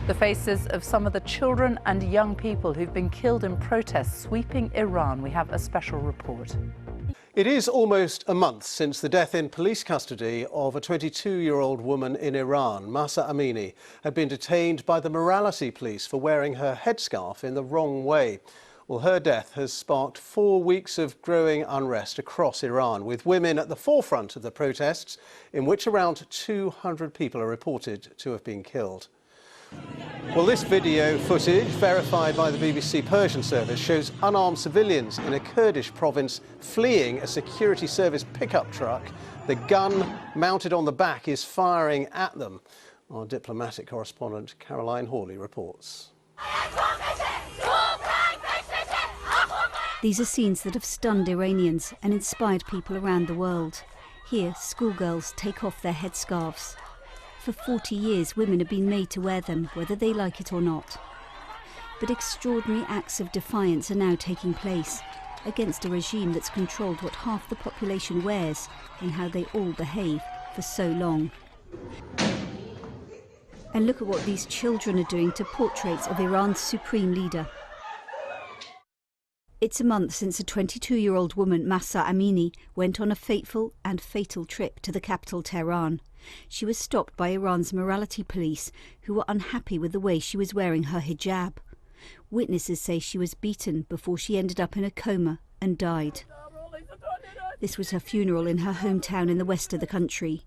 The faces of some of the children and young people who've been killed in protests sweeping Iran. We have a special report. It is almost a month since the death in police custody of a 22-year-old woman in Iran. Mahsa Amini had been detained by the morality police for wearing her headscarf in the wrong way. Well, her death has sparked 4 weeks of growing unrest across Iran, with women at the forefront of the protests, in which around 200 people are reported to have been killed. Well, this video footage, verified by the BBC Persian service, shows unarmed civilians in a Kurdish province fleeing a security service pickup truck. The gun mounted on the back is firing at them. Our diplomatic correspondent Caroline Hawley reports. These are scenes that have stunned Iranians and inspired people around the world. Here, schoolgirls take off their headscarves. For 40 years, women have been made to wear them, whether they like it or not. But extraordinary acts of defiance are now taking place against a regime that's controlled what half the population wears and how they all behave for so long. And look at what these children are doing to portraits of Iran's supreme leader. It's a month since a 22-year-old woman, Mahsa Amini, went on a fateful and fatal trip to the capital, Tehran. She was stopped by Iran's morality police, who were unhappy with the way she was wearing her hijab. Witnesses say she was beaten before she ended up in a coma and died. This was her funeral in her hometown in the west of the country.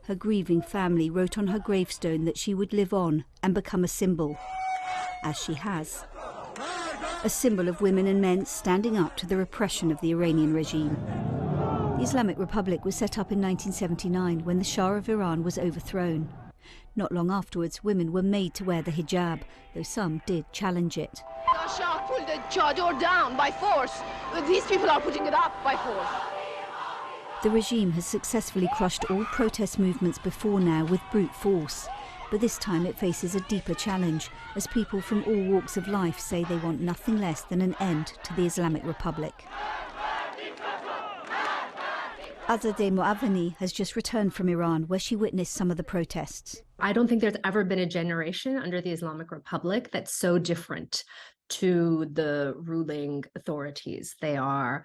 Her grieving family wrote on her gravestone that she would live on and become a symbol, as she has. A symbol of women and men standing up to the repression of the Iranian regime. The Islamic Republic was set up in 1979 when the Shah of Iran was overthrown. Not long afterwards, women were made to wear the hijab, though some did challenge it. The Shah pulled the chador down by force. These people are putting it up by force. The regime has successfully crushed all protest movements before now with brute force. But this time it faces a deeper challenge, as people from all walks of life say they want nothing less than an end to the Islamic Republic. Azadeh Moaveni has just returned from Iran, where she witnessed some of the protests. I don't think there's ever been a generation under the Islamic Republic that's so different to the ruling authorities. They are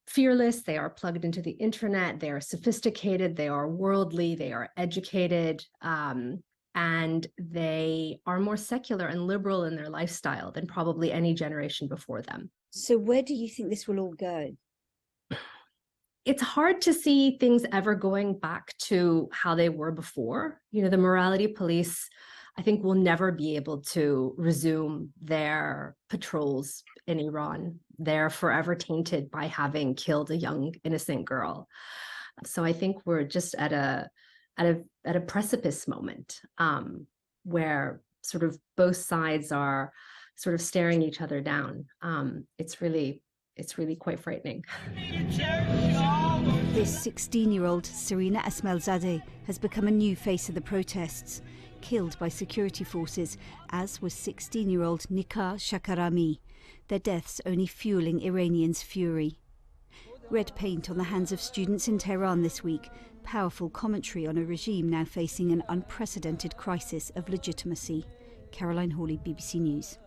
fearless, they are plugged into the internet, they are sophisticated, they are worldly, they are educated, and they are more secular and liberal in their lifestyle than probably any generation before them. So where do you think this will all go? It's hard to see things ever going back to how they were before. You know, the morality police, I think, will never be able to resume their patrols in Iran. They're forever tainted by having killed a young, innocent girl. So I think we're just at a precipice moment where sort of both sides are sort of staring each other down. It's really quite frightening. This 16-year-old Serena Esmailzadeh has become a new face of the protests, killed by security forces, as was 16-year-old Nikah Shakarami, their deaths only fueling Iranians' fury. Red paint on the hands of students in Tehran this week, powerful commentary on a regime now facing an unprecedented crisis of legitimacy. Caroline Hawley, BBC News.